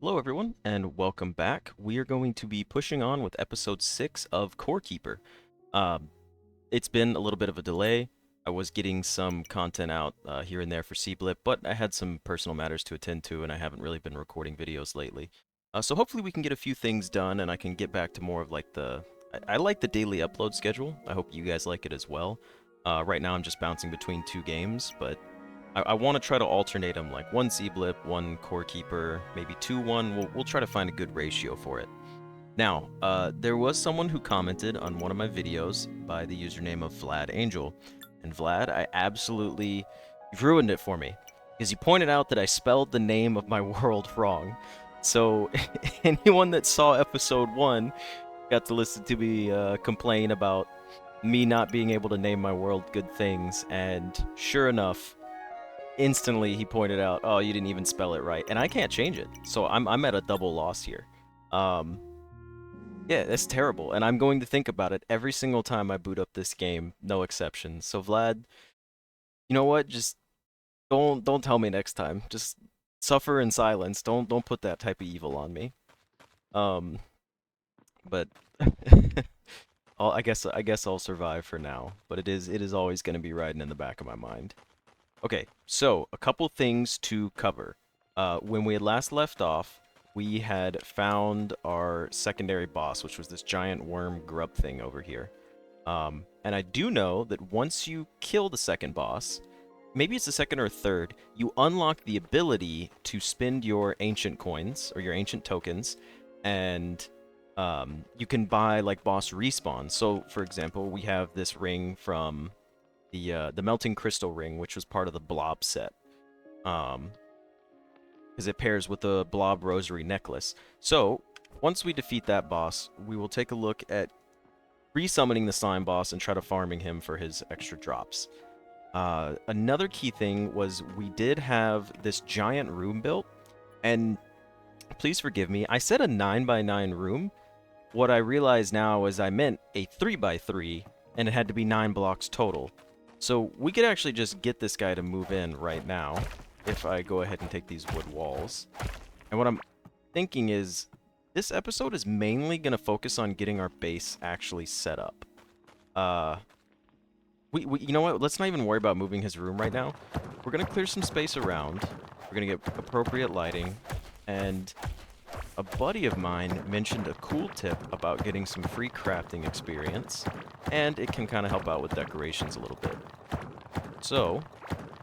Hello, everyone, and welcome back. We are going to be pushing on with episode 6 of Core Keeper. Um, it's been a little bit of a delay. I was getting some content out here and there for Seablip, but I had some personal matters to attend to, and I haven't really been recording videos lately. So hopefully we can get a few things done, and I can get back to more of like the... I like the daily upload schedule. I hope you guys like it as well. Right now I'm just bouncing between two games, but I want to try to alternate them, like one Seablip, one Core Keeper, maybe 2-1. We'll try to find a good ratio for it. Now, there was someone who commented on one of my videos by the username of Vlad Angel. And Vlad, you've ruined it for me. Because you pointed out that I spelled the name of my world wrong. So, anyone that saw episode 1 got to listen to me complain about me not being able to name my world good things. And sure enough, instantly he pointed out, "Oh, you didn't even spell it right," and I can't change it. So I'm at a double loss here. Um, yeah, that's terrible, and I'm going to think about it every single time I boot up this game, no exceptions. So Vlad, you know what? Just don't tell me next time. Just suffer in silence. Don't put that type of evil on me. Um, but I guess I'll survive for now. But it is always going to be riding in the back of my mind. Okay, so a couple things to cover. When we had last left off, we had found our secondary boss, which was this giant worm grub thing over here. And I do know that once you kill the second boss, maybe it's the second or third, you unlock the ability to spend your ancient coins or your ancient tokens, and you can buy like boss respawns. So, for example, we have this ring from the melting crystal ring, which was part of the blob set, because it pairs with the blob rosary necklace. So once we defeat that boss, we will take a look at resummoning the slime boss and try to farming him for his extra drops. Another key thing was we did have this giant room built, and please forgive me, I said a 9x9 room. What I realize now is I meant a 3x3, and it had to be 9 blocks total. So we could actually just get this guy to move in right now if I go ahead and take these wood walls. And what I'm thinking is this episode is mainly going to focus on getting our base actually set up. You know what? Let's not even worry about moving his room right now. We're going to clear some space around. We're going to get appropriate lighting. And a buddy of mine mentioned a cool tip about getting some free crafting experience, and it can kind of help out with decorations a little bit. So,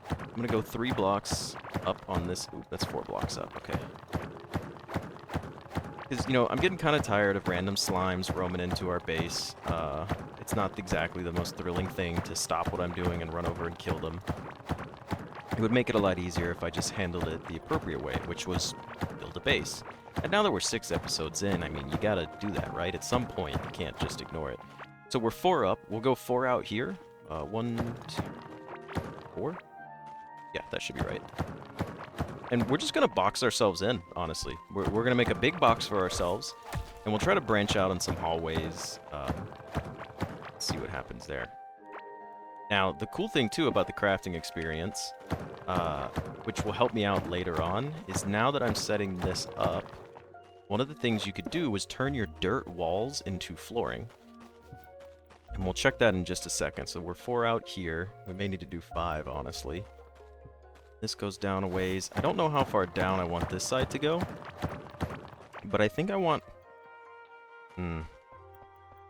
I'm going to go 3 blocks up on this. Ooh, that's 4 blocks up, okay. Because, I'm getting kind of tired of random slimes roaming into our base. It's not exactly the most thrilling thing to stop what I'm doing and run over and kill them. It would make it a lot easier if I just handled it the appropriate way, which was build a base. And now that we're 6 episodes in, I mean, you gotta do that, right? At some point, you can't just ignore it. So we're 4 up. We'll go 4 out here. 1, 2, 4? Yeah, that should be right. And we're just gonna box ourselves in, honestly. We're gonna make a big box for ourselves, and we'll try to branch out in some hallways. See what happens there. Now, the cool thing, too, about the crafting experience, which will help me out later on, is now that I'm setting this up, one of the things you could do was turn your dirt walls into flooring. And we'll check that in just a second. So we're 4 out here. We may need to do 5, honestly. This goes down a ways. I don't know how far down I want this side to go, but I think I want...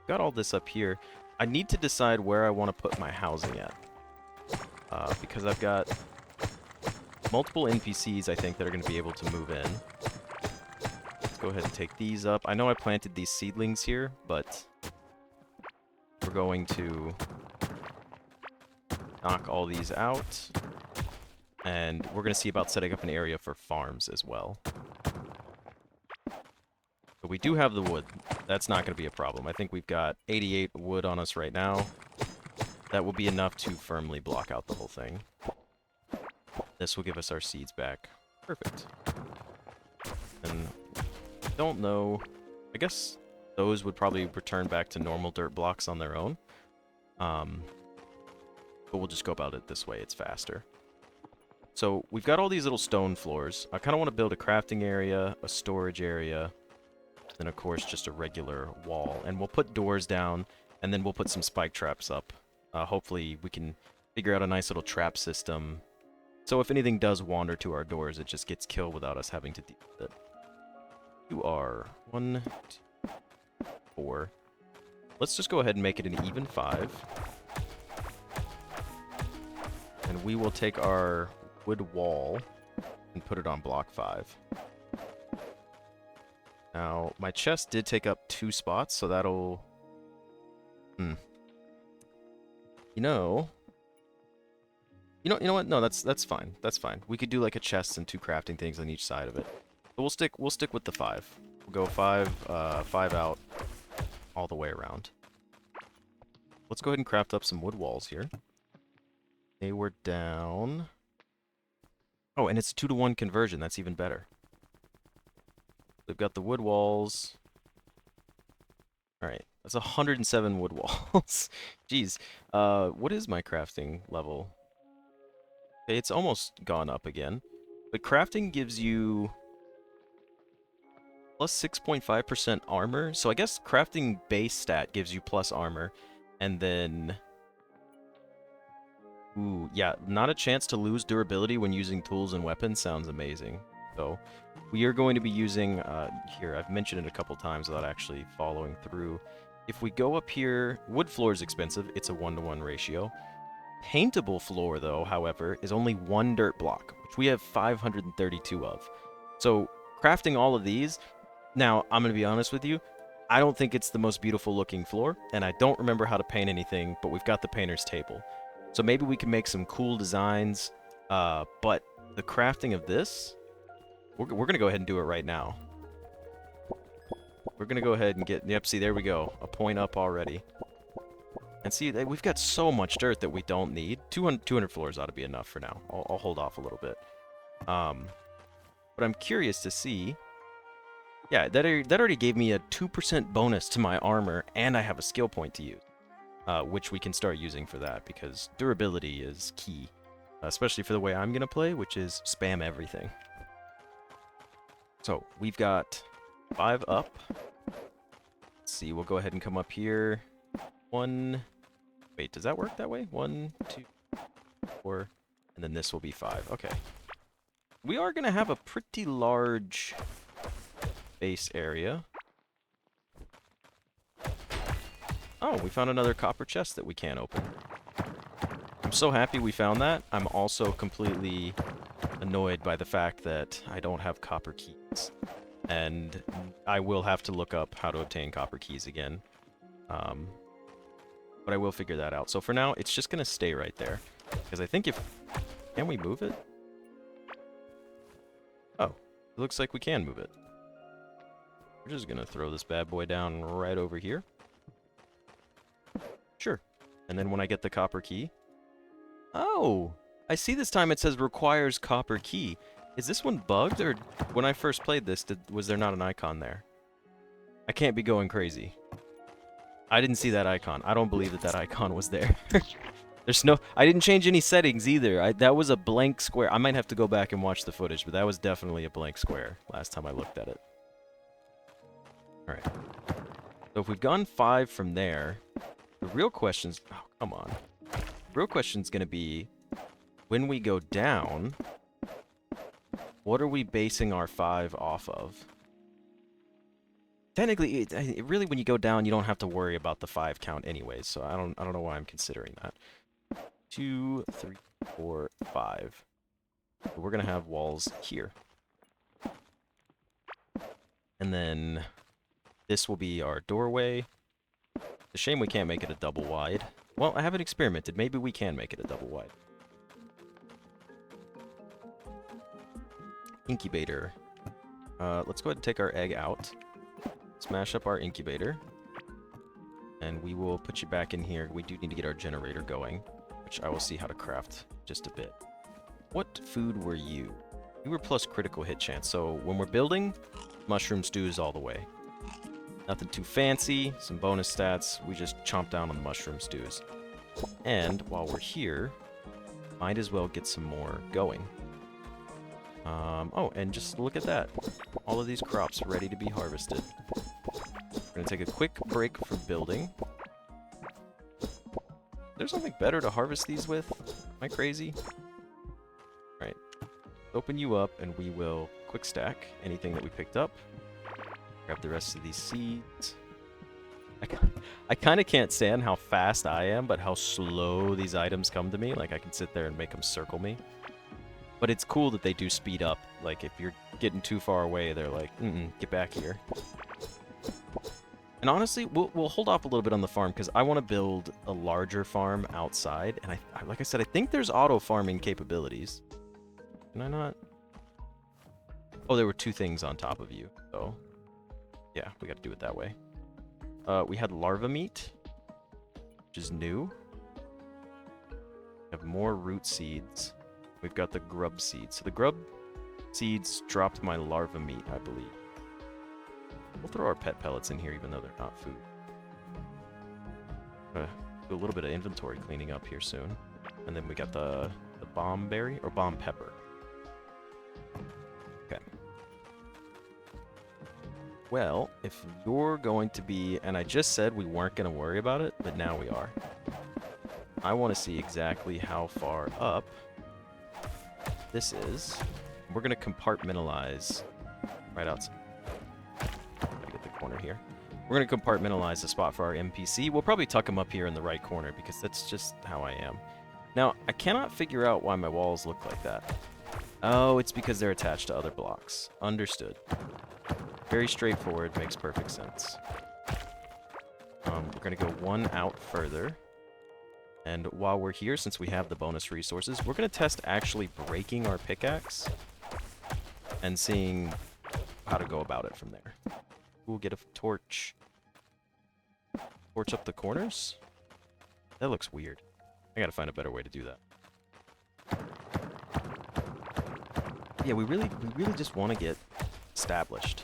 Got all this up here. I need to decide where I want to put my housing at. Because I've got multiple NPCs, I think, that are going to be able to move in. Let's go ahead and take these up. I know I planted these seedlings here, but we're going to knock all these out. And we're going to see about setting up an area for farms as well. But we do have the wood. That's not going to be a problem. I think we've got 88 wood on us right now. That will be enough to firmly block out the whole thing. This will give us our seeds back. Perfect. And I don't know. I guess those would probably return back to normal dirt blocks on their own. But we'll just go about it this way. It's faster. So we've got all these little stone floors. I kind of want to build a crafting area, a storage area, and of course just a regular wall. And we'll put doors down, and then we'll put some spike traps up. Hopefully we can figure out a nice little trap system. So if anything does wander to our doors, it just gets killed without us having to deal with it. You are 1, 2, 4. Let's just go ahead and make it an even 5. And we will take our wood wall and put it on block 5. Now, my chest did take up 2 spots, so that'll... You know what? No, that's fine. That's fine. We could do like a chest and 2 crafting things on each side of it. But we'll stick with the 5. We'll go 5 out all the way around. Let's go ahead and craft up some wood walls here. They were down. Oh, and it's a 2-to-1 conversion. That's even better. We've got the wood walls. All right, that's 107 wood walls. Jeez. What is my crafting level? Okay, it's almost gone up again. But crafting gives you plus 6.5% armor. So I guess crafting base stat gives you plus armor. And then... Ooh, yeah, not a chance to lose durability when using tools and weapons sounds amazing. So we are going to be using, here, I've mentioned it a couple times without actually following through. If we go up here, wood floor is expensive. It's a 1-to-1 ratio. Paintable floor, though, however, is only 1 dirt block, which we have 532 of. So crafting all of these, now, I'm going to be honest with you, I don't think it's the most beautiful looking floor, and I don't remember how to paint anything, but we've got the painter's table. So maybe we can make some cool designs, but the crafting of this, we're going to go ahead and do it right now. We're going to go ahead and get, yep, see, there we go, a point up already. And see, we've got so much dirt that we don't need. 200 floors ought to be enough for now. I'll hold off a little bit. But I'm curious to see, yeah, that already gave me a 2% bonus to my armor, and I have a skill point to use. Which we can start using for that, because durability is key. Especially for the way I'm going to play, which is spam everything. So, we've got 5 up. Let's see, we'll go ahead and come up here. 1... Wait, does that work that way? 1, 2, 4... And then this will be 5. Okay. We are going to have a pretty large base area. Oh, we found another copper chest that we can't open. I'm so happy we found that. I'm also completely annoyed by the fact that I don't have copper keys. And I will have to look up how to obtain copper keys again. But I will figure that out. So for now, it's just going to stay right there. Because I think if... Can we move it? Oh, it looks like we can move it. We're just going to throw this bad boy down right over here. Sure. And then when I get the copper key... Oh! I see this time it says requires copper key. Is this one bugged, or when I first played this, was there not an icon there? I can't be going crazy. I didn't see that icon. I don't believe that icon was there. There's no... I didn't change any settings either. That was a blank square. I might have to go back and watch the footage, but that was definitely a blank square last time I looked at it. Alright. So if we've gone 5 from there... The real question's... Oh, come on. The real question's gonna be, when we go down, what are we basing our 5 off of? Technically, really, when you go down, you don't have to worry about the 5 count anyways, so I don't know why I'm considering that. 2, 3, 4, 5. But we're gonna have walls here. And then this will be our doorway. It's a shame we can't make it a double wide. Well, I haven't experimented. Maybe we can make it a double wide. Incubator. Let's go ahead and take our egg out. Smash up our incubator. And we will put you back in here. We do need to get our generator going, which I will see how to craft just a bit. What food were you? You were plus critical hit chance. So when we're building, mushroom stews all the way. Nothing too fancy, some bonus stats. We just chomp down on the mushroom stews. And while we're here, might as well get some more going. Oh, and just look at that. All of these crops ready to be harvested. We're gonna take a quick break from building. There's something better to harvest these with? Am I crazy? Alright. Open you up and we will quick stack anything that we picked up. Grab the rest of these seeds. I kind of can't stand how fast I am, but how slow these items come to me. Like, I can sit there and make them circle me. But it's cool that they do speed up. Like, if you're getting too far away, they're like, get back here. And honestly, we'll hold off a little bit on the farm, because I want to build a larger farm outside. And like I said, I think there's auto-farming capabilities. Can I not? Oh, there were 2 things on top of you, so... yeah, we got to do it that way. We had larva meat, which is new. We have more root seeds. We've got the grub seeds. So the grub seeds dropped my larva meat, I believe. We'll throw our pet pellets in here, even though they're not food. Do a little bit of inventory cleaning up here soon. And then we got the bomb berry, or bomb pepper. Okay. Well, if you're going to be... and I just said we weren't going to worry about it, but now we are. I want to see exactly how far up this is. We're going to compartmentalize right outside. Get the corner here. We're going to compartmentalize the spot for our NPC. We'll probably tuck him up here in the right corner because that's just how I am. Now, I cannot figure out why my walls look like that. Oh, it's because they're attached to other blocks. Understood. Very straightforward, makes perfect sense. We're going to go one out further. And while we're here, since we have the bonus resources, we're going to test actually breaking our pickaxe and seeing how to go about it from there. We'll get a torch. Torch up the corners? That looks weird. I got to find a better way to do that. Yeah, we really just want to get established.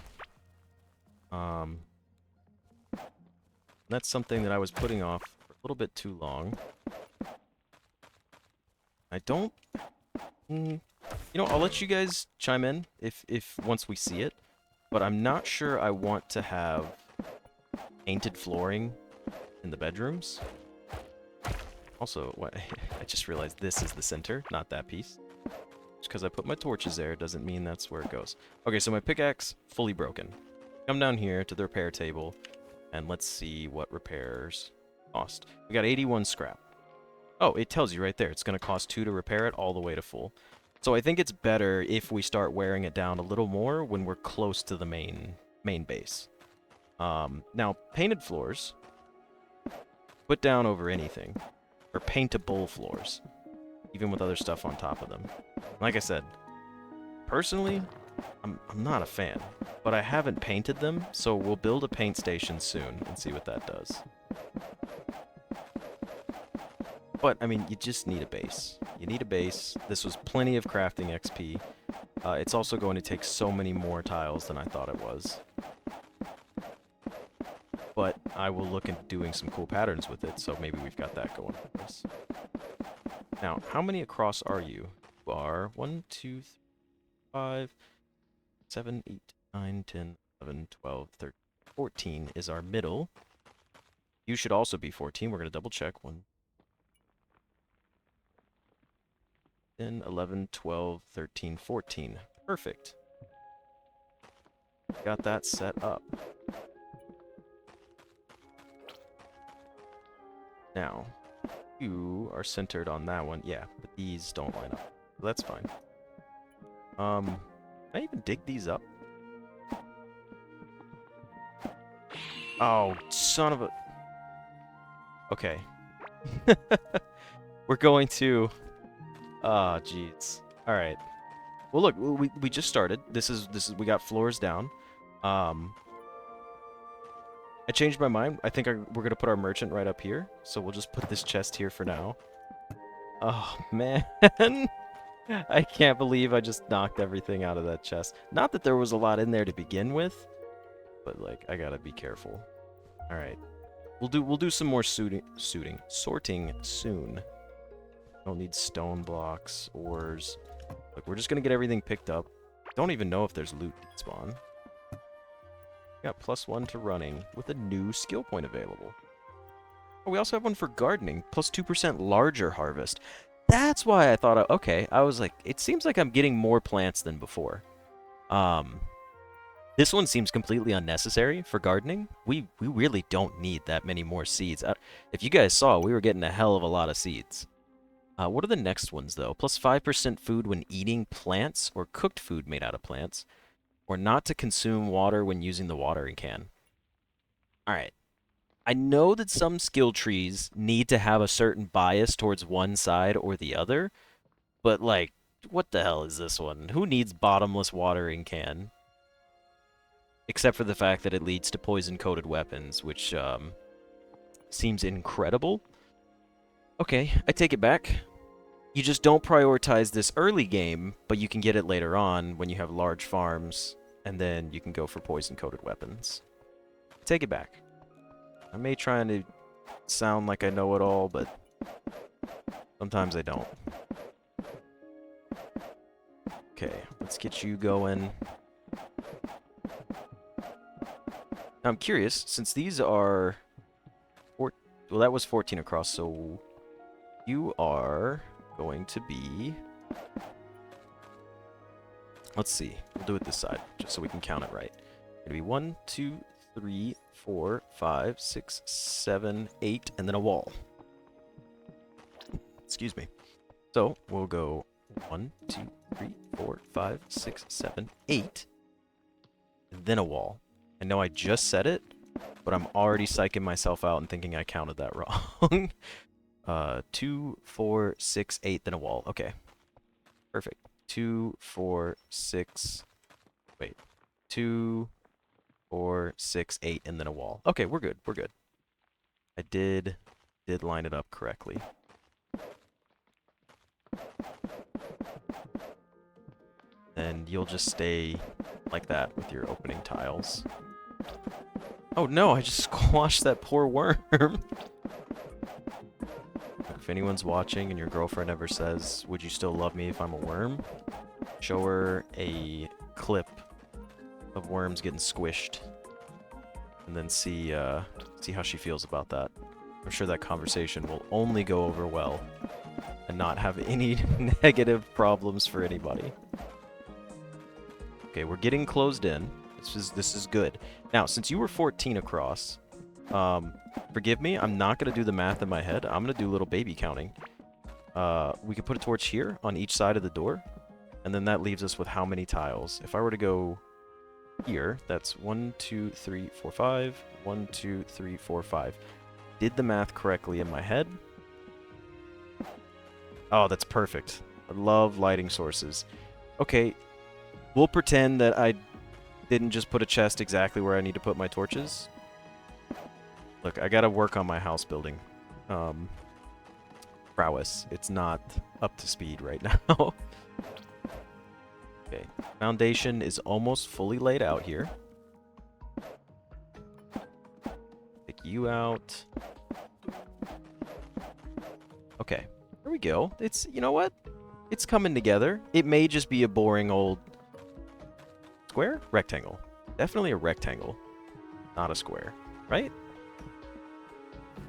That's something that I was putting off for a little bit too long. I don't... you know, I'll let you guys chime in if once we see it. But I'm not sure I want to have painted flooring in the bedrooms. Also, what, I just realized this is the center, not that piece. Just because I put my torches there doesn't mean that's where it goes. Okay, so my pickaxe, fully broken. Come down here to the repair table, and let's see what repairs cost. We got 81 scrap. Oh, it tells you right there. It's going to cost 2 to repair it all the way to full. So I think it's better if we start wearing it down a little more when we're close to the main base. Now, painted floors, put down over anything. Or paintable floors, even with other stuff on top of them. Like I said, personally, I'm not a fan, but I haven't painted them, so we'll build a paint station soon and see what that does. But, I mean, you just need a base. You need a base. This was plenty of crafting XP. It's also going to take so many more tiles than I thought it was. But I will look into doing some cool patterns with it, so maybe we've got that going for us. Now, how many across are you? You are 1, 2, 3, 5, 7, 8, 9, 10, 11, 12, 13, 14 is our middle. You should also be 14. We're going to double check. 1, 10, 11, 12, 13, 14. Perfect. Got that set up. Now, you are centered on that one. Yeah, but these don't line up. That's fine. Can I even dig these up? Oh, son of a... Okay. We're going to... Ah, jeez. Alright. Well, look, we just started. This is we got floors down. I changed my mind. I think we're going to put our merchant right up here. So we'll just put this chest here for now. Oh, man. I can't believe I just knocked everything out of that chest. Not that there was a lot in there to begin with. But, like, I got to be careful. Alright. We'll do some more sorting soon. Don't need stone blocks, ores. Look, we're just gonna get everything picked up. Don't even know if there's loot spawn. Got +1 to running with a new skill point available. Oh, we also have one for gardening, +2% larger harvest. That's why I thought, okay, I was like, it seems like I'm getting more plants than before. This one seems completely unnecessary for gardening. We really don't need that many more seeds. If you guys saw, we were getting a hell of a lot of seeds. What are the next ones, though? +5% food when eating plants or cooked food made out of plants, or not to consume water when using the watering can. All right. I know that some skill trees need to have a certain bias towards one side or the other, but, like, what the hell is this one? Who needs bottomless watering can? Except for the fact that it leads to poison-coated weapons, which seems incredible. Okay, I take it back. You just don't prioritize this early game, but you can get it later on when you have large farms, and then you can go for poison-coated weapons. Take it back. I may try to sound like I know it all, but sometimes I don't. Okay, let's get you going. Now I'm curious, since these are... well, that was 14 across, so you are going to be... let's see. We'll do it this side, just so we can count it right. It's going to be 1, 2, 3, 4, 5, 6, 7, 8, and then a wall. Excuse me. So we'll go 1, 2, 3, 4, 5, 6, 7, 8, and then a wall. I know I just said it, but I'm already psyching myself out and thinking I counted that wrong. 2, 4, 6, 8, then a wall. Okay. Perfect. 2, 4, 6... wait. 2, 4, 6, 8, and then a wall. Okay, we're good. We're good. I did line it up correctly. And you'll just stay like that with your opening tiles. Oh no, I just squashed that poor worm. If anyone's watching and your girlfriend ever says, "Would you still love me if I'm a worm?" Show her a clip of worms getting squished, and then see how she feels about that. I'm sure that conversation will only go over well and not have any negative problems for anybody. Okay, we're getting closed in. This is good. Now, since you were 14 across, forgive me, I'm not going to do the math in my head. I'm going to do a little baby counting. We could put a torch here on each side of the door, and then that leaves us with how many tiles? If I were to go here, that's 1, 2, 3, 4, 5. 1, 2, 3, 4, 5. Did the math correctly in my head. Oh, that's perfect. I love lighting sources. Okay, we'll pretend that I didn't just put a chest exactly where I need to put my torches. Look, I gotta work on my house building prowess. It's not up to speed right now. Okay, foundation is almost fully laid out here. Pick you out. Okay, there we go. It's, you know what? It's coming together. It may just be a boring old square? Rectangle. Definitely a rectangle, not a square, right?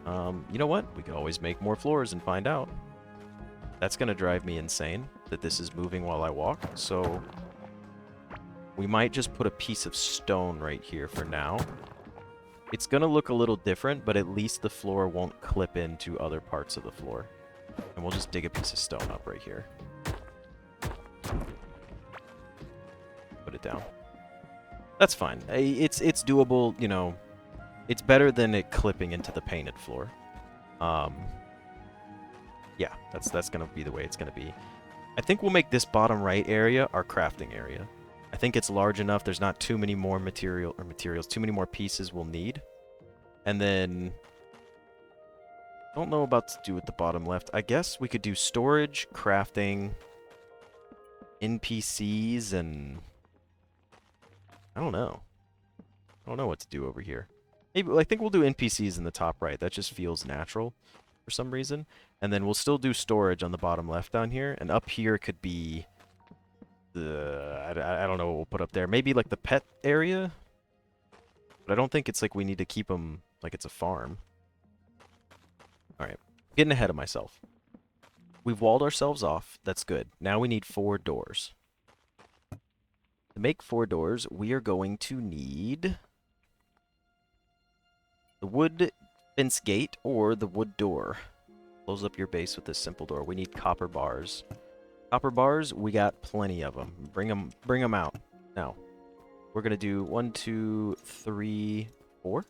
You know what? We could always make more floors and find out. That's gonna drive me insane that this is moving while I walk, so we might just put a piece of stone right here for now. It's gonna look a little different, but at least the floor won't clip into other parts of the floor. And we'll just dig a piece of stone up right here. Put it down. That's fine. It's doable, you know. It's better than it clipping into the painted floor. Yeah, that's gonna be the way it's gonna be. I think we'll make this bottom right area our crafting area. I think it's large enough. There's not too many more materials, too many more pieces we'll need. And then I don't know about to do with the bottom left. I guess we could do storage, crafting, NPCs, and I don't know. I don't know what to do over here. Maybe I think we'll do NPCs in the top right. That just feels natural for some reason. And then we'll still do storage on the bottom left down here. And up here could be I don't know what we'll put up there. Maybe like the pet area? But I don't think it's like we need to keep them like it's a farm. Alright, getting ahead of myself. We've walled ourselves off. That's good. Now we need 4 doors. To make 4 doors, we are going to need the wood fence gate or the wood door. Close up your base with this simple door. We need copper bars. Copper bars, we got plenty of them. Bring them out. Now, we're gonna do 1, 2, 3, 4.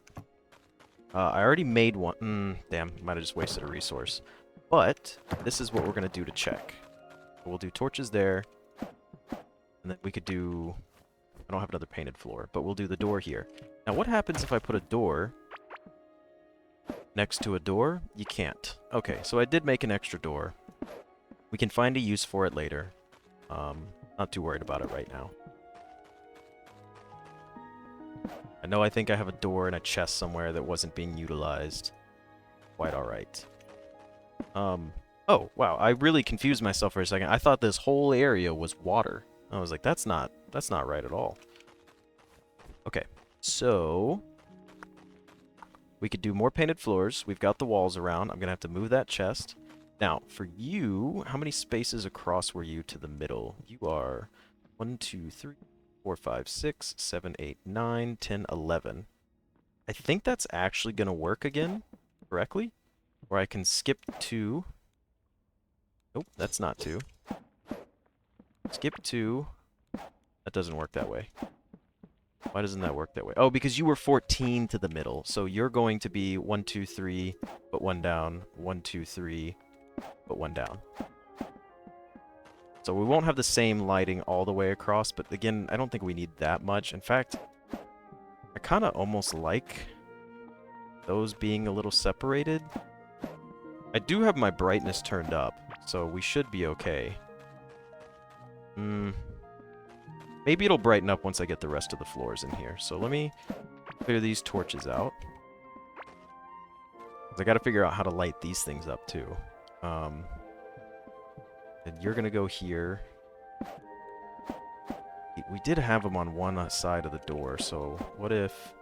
I already made one. Damn, might have just wasted a resource. But this is what we're gonna do to check. We'll do torches there, and then we could do. I don't have another painted floor, but we'll do the door here. Now, what happens if I put a door next to a door? You can't. Okay, so I did make an extra door. We can find a use for it later. Not too worried about it right now. I think I have a door in a chest somewhere that wasn't being utilized. Quite alright. Oh, wow, I really confused myself for a second. I thought this whole area was water. I was like, that's not right at all. Okay, so we could do more painted floors. We've got the walls around. I'm gonna have to move that chest. Now, for you, how many spaces across were you to the middle? You are 1, 2, 3, 4, 5, 6, 7, 8, 9, 10, 11. I think that's actually gonna work again correctly. Or I can skip 2. Nope, that's not 2. Skip 2. That doesn't work that way. Why doesn't that work that way? Oh, because you were 14 to the middle. So you're going to be 1, 2, 3, put 1 down. 1, 2, 3, put 1 down. So we won't have the same lighting all the way across, but again, I don't think we need that much. In fact, I kind of almost like those being a little separated. I do have my brightness turned up, so we should be okay. Maybe it'll brighten up once I get the rest of the floors in here. So let me clear these torches out. 'Cause I gotta figure out how to light these things up too. And you're gonna go here. We did have them on one side of the door, so what if...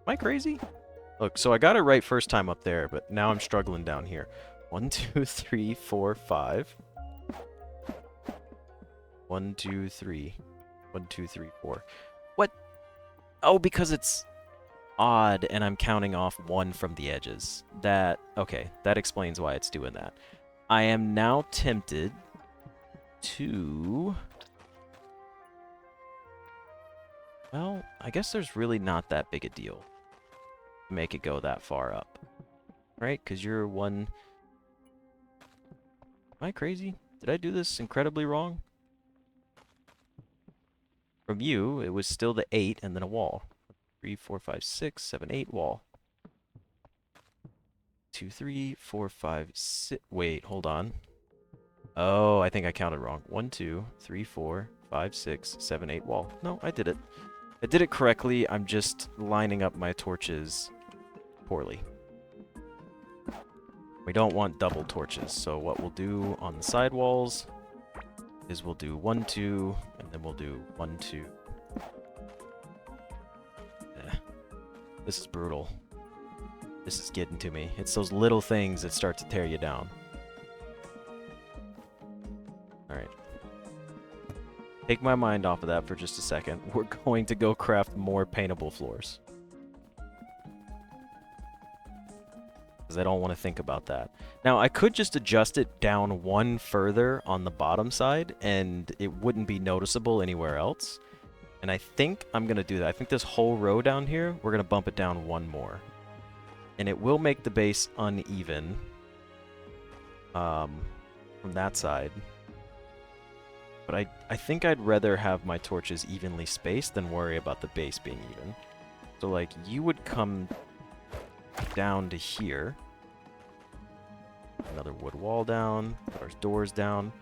Am I crazy? Look, so I got it right first time up there, but now I'm struggling down here. 1, 2, 3, 4, 5. 1, 2, 3. 1, 2, 3, 4. What? Oh, because it's odd and I'm counting off 1 from the edges. Okay, that explains why it's doing that. I am now tempted to... Well, I guess there's really not that big a deal to make it go that far up. Right? Because you're 1... Am I crazy? Did I do this incredibly wrong? From you, it was still the 8 and then a wall. 3, 4, 5, 6, 7, 8 wall. 2, 3, 4, 5, 6. Wait, hold on. Oh, I think I counted wrong. 1, 2, 3, 4, 5, 6, 7, 8 wall. No, I did it. I did it correctly. I'm just lining up my torches poorly. We don't want double torches, so what we'll do on the side walls is we'll do 1, 2, and then we'll do 1, 2. This is brutal. This is getting to me. It's those little things that start to tear you down. Alright. Take my mind off of that for just a second. We're going to go craft more paintable floors. Because I don't want to think about that. Now, I could just adjust it down 1 further on the bottom side, and it wouldn't be noticeable anywhere else. And I think I'm going to do that. I think this whole row down here, we're going to bump it down 1 more. And it will make the base uneven from that side. But I think I'd rather have my torches evenly spaced than worry about the base being even. So, like, you would come down to here. Another wood wall down. Put our doors down.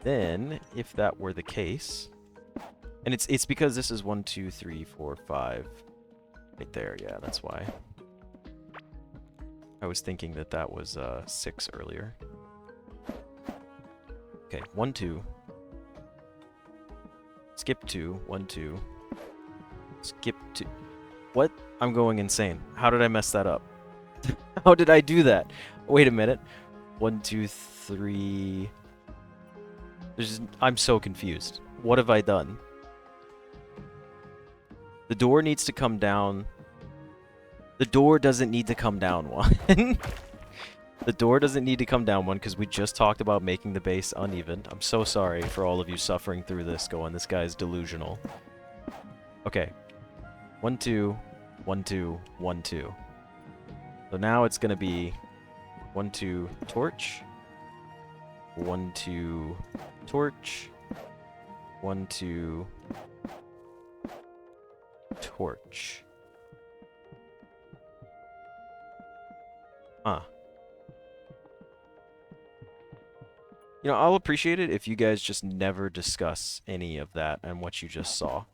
Then, if that were the case... And it's because this is 1, 2, 3, 4, 5. Right there, yeah, that's why. I was thinking that that was 6 earlier. Okay, 1, 2. Skip 2, 1, 2. Skip 2. What? I'm going insane. How did I mess that up? How did I do that? Wait a minute. 1, 2, 3. I'm so confused. What have I done? The door needs to come down. The door doesn't need to come down one. The door doesn't need to come down one because we just talked about making the base uneven. I'm so sorry for all of you suffering through this going, this guy's delusional. Okay. 1, 2, 1, 2, 1, 2. So now it's going to be 1, 2, torch. 1, 2, torch. 1, 2, torch. Huh. You know, I'll appreciate it if you guys just never discuss any of that and what you just saw.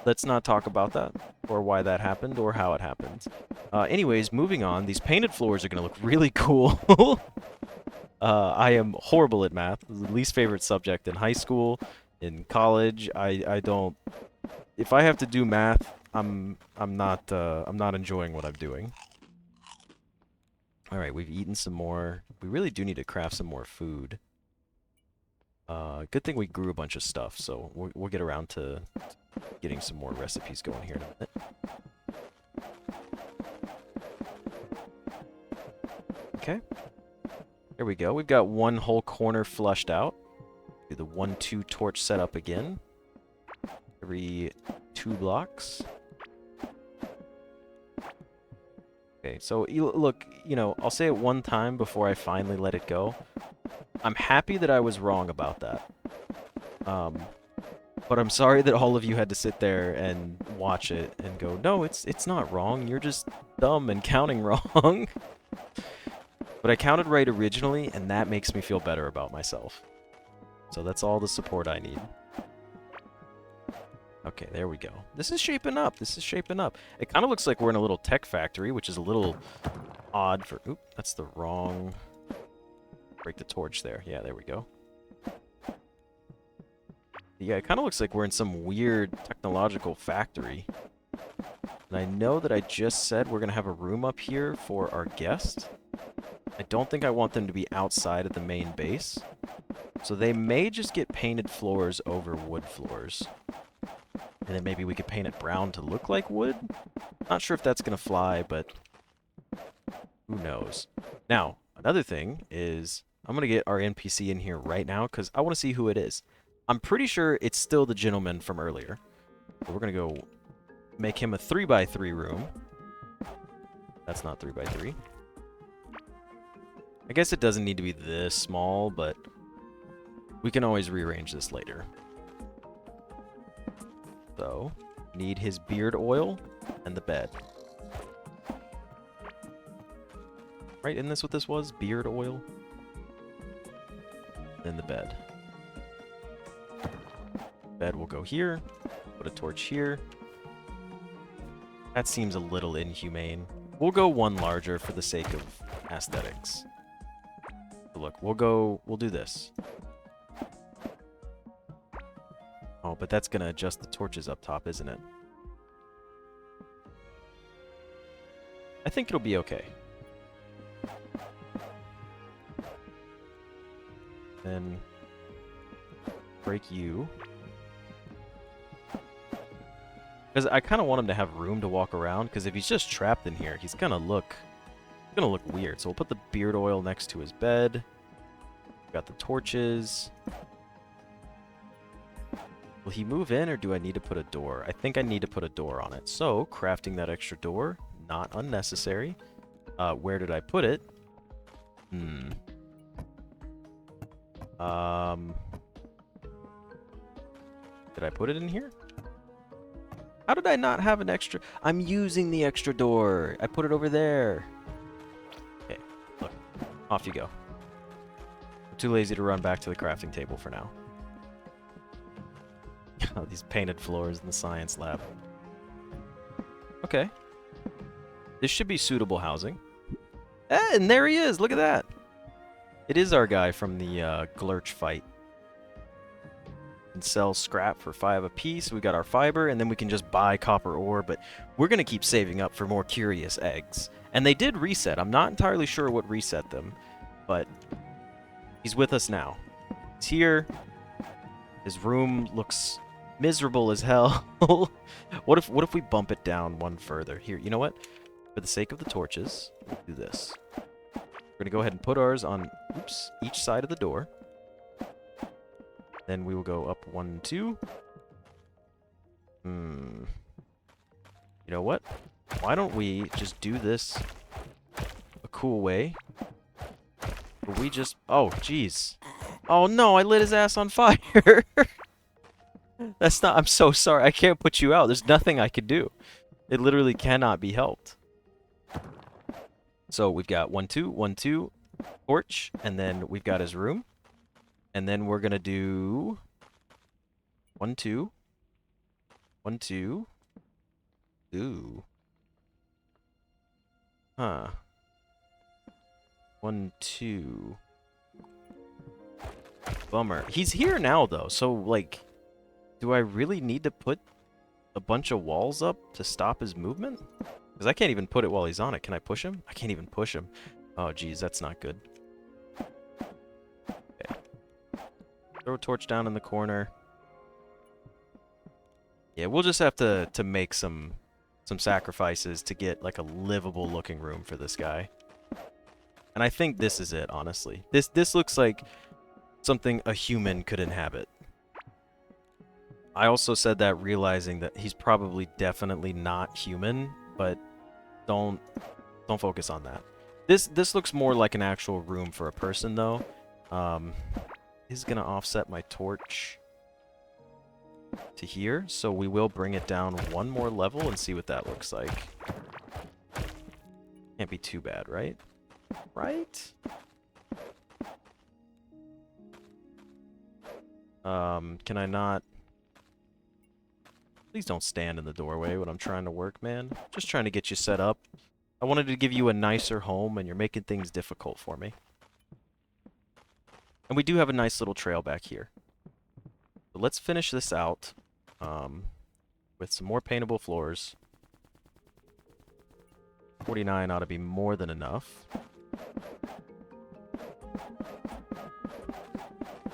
Let's not talk about that, or why that happened, or how it happened. Anyways, moving on. These painted floors are going to look really cool. I am horrible at math. It was the least favorite subject in high school, in college. I don't... If I have to do math, I'm not enjoying what I'm doing. Alright, we've eaten some more. We really do need to craft some more food. Good thing we grew a bunch of stuff, so we'll get around to getting some more recipes going here in a minute. Okay. There we go. We've got one whole corner flushed out. Do the 1, 2 torch setup again. Every 2 blocks. Okay, so look, you know, I'll say it one time before I finally let it go. I'm happy that I was wrong about that. But I'm sorry that all of you had to sit there and watch it and go, no, it's not wrong. You're just dumb and counting wrong. But I counted right originally, and that makes me feel better about myself. So that's all the support I need. Okay, there we go. This is shaping up. This is shaping up. It kind of looks like we're in a little tech factory, which is a little odd for... Oop, that's the wrong... Break the torch there. Yeah, there we go. Yeah, it kind of looks like we're in some weird technological factory. And I know that I just said we're going to have a room up here for our guest. I don't think I want them to be outside of the main base. So they may just get painted floors over wood floors. And then maybe we could paint it brown to look like wood. Not sure if that's going to fly, but who knows. Now, another thing is I'm going to get our NPC in here right now because I want to see who it is. I'm pretty sure it's still the gentleman from earlier. So we're going to go make him a 3x3 room. That's not 3x3. I guess it doesn't need to be this small, but we can always rearrange this later. So, need his beard oil and the bed. Right, isn't this what this was? Beard oil? Then the bed. Bed will go here. Put a torch here. That seems a little inhumane. We'll go one larger for the sake of aesthetics. But look, we'll do this. Oh, but that's gonna adjust the torches up top, isn't it? I think it'll be okay. Then break you. Because I kind of want him to have room to walk around, because if he's just trapped in here, he's gonna look weird. So we'll put the beard oil next to his bed. Got the torches. Will he move in, or do I need to put a door? I think I need to put a door on it. So, crafting that extra door, not unnecessary. Where did I put it? Did I put it in here? How did I not have an extra? I'm using the extra door. I put it over there. Okay, look. Off you go. I'm too lazy to run back to the crafting table for now. Oh, these painted floors in the science lab. Okay. This should be suitable housing. And there he is. Look at that. It is our guy from the Glurch fight. And sell scrap for 5 apiece. We got our fiber, and then we can just buy copper ore. But we're going to keep saving up for more curious eggs. And they did reset. I'm not entirely sure what reset them. But he's with us now. He's here. His room looks miserable as hell. What if we bump it down one further? Here, you know what? For the sake of the torches, we'll do this. We're going to go ahead and put ours on each side of the door. Then we will go up 1, 2. You know what? Why don't we just do this a cool way? Where we just... Oh, jeez. Oh, no, I lit his ass on fire. That's not... I'm so sorry. I can't put you out. There's nothing I could do. It literally cannot be helped. So we've got 1, 2, 1, 2, torch, and then we've got his room. And then we're going to do 1, 2, 1, 2. Ooh. Huh. 1, 2. Bummer. He's here now, though, so, like, do I really need to put a bunch of walls up to stop his movement? Because I can't even put it while he's on it. Can I push him? I can't even push him. Oh, geez, that's not good. Okay. Throw a torch down in the corner. Yeah, we'll just have to make some sacrifices to get, like, a livable looking room for this guy. And I think this is it, honestly. This looks like something a human could inhabit. I also said that realizing that he's probably definitely not human, but don't focus on that. This looks more like an actual room for a person, though. This is gonna offset my torch to here, so we will bring it down one more level and see what that looks like. Can't be too bad, right? Right? Can I not... Please don't stand in the doorway when I'm trying to work, man. Just trying to get you set up. I wanted to give you a nicer home, and you're making things difficult for me. And we do have a nice little trail back here. So let's finish this out with some more paintable floors. 49 ought to be more than enough.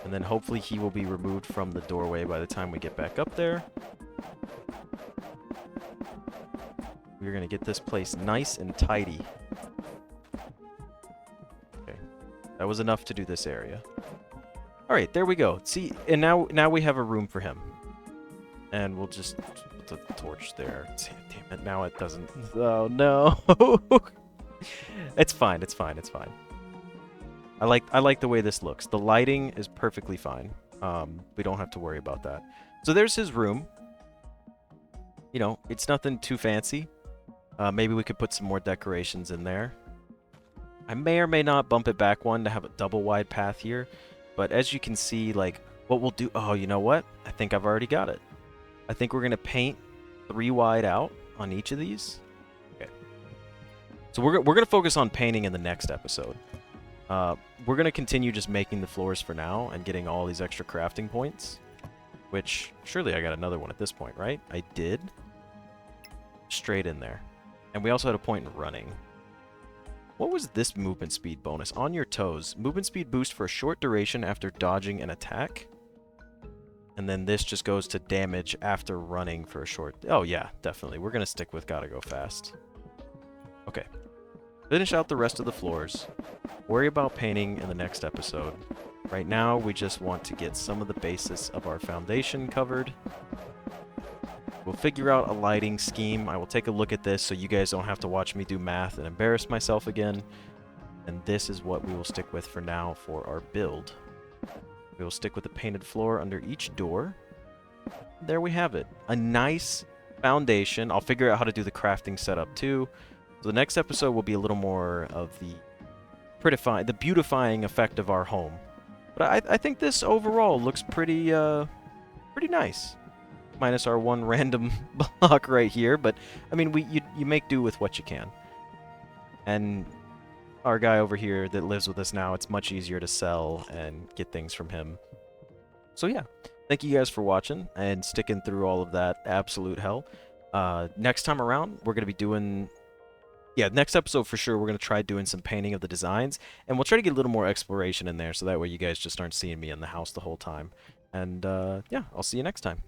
And then hopefully he will be removed from the doorway by the time we get back up there. We're going to get this place nice and tidy. Okay. That was enough to do this area. Alright, there we go. See, and now we have a room for him. And we'll just put the torch there. Damn it, now it doesn't... Oh, no! It's fine, it's fine, it's fine. I like the way this looks. The lighting is perfectly fine. We don't have to worry about that. So there's his room. You know, it's nothing too fancy. Maybe we could put some more decorations in there. I may or may not bump it back one to have a double wide path here. But as you can see, like, what we'll do... Oh, you know what? I think I've already got it. I think we're going to paint 3 wide out on each of these. Okay. So we're going to focus on painting in the next episode. We're going to continue just making the floors for now and getting all these extra crafting points. Which, surely I got another one at this point, right? I did. Straight in there. And we also had a point in running. What was this movement speed bonus? On your toes. Movement speed boost for a short duration after dodging an attack. And then this just goes to damage after running for a short... Oh, yeah, definitely. We're going to stick with gotta go fast. Okay. Finish out the rest of the floors. Worry about painting in the next episode. Right now, we just want to get some of the basis of our foundation covered. We'll figure out a lighting scheme. I will take a look at this so you guys don't have to watch me do math and embarrass myself again. And this is what we will stick with for now for our build. We will stick with the painted floor under each door. There we have it. A nice foundation. I'll figure out how to do the crafting setup too. So the next episode will be a little more of the beautifying effect of our home. But I think this overall looks pretty nice. Minus our one random block right here, but I mean, you make do with what you can. And our guy over here that lives with us now, it's much easier to sell and get things from him. So yeah, thank you guys for watching and sticking through all of that absolute hell. Next time around, we're going to be doing... Yeah, next episode for sure, we're going to try doing some painting of the designs, and we'll try to get a little more exploration in there, so that way you guys just aren't seeing me in the house the whole time. And yeah, I'll see you next time.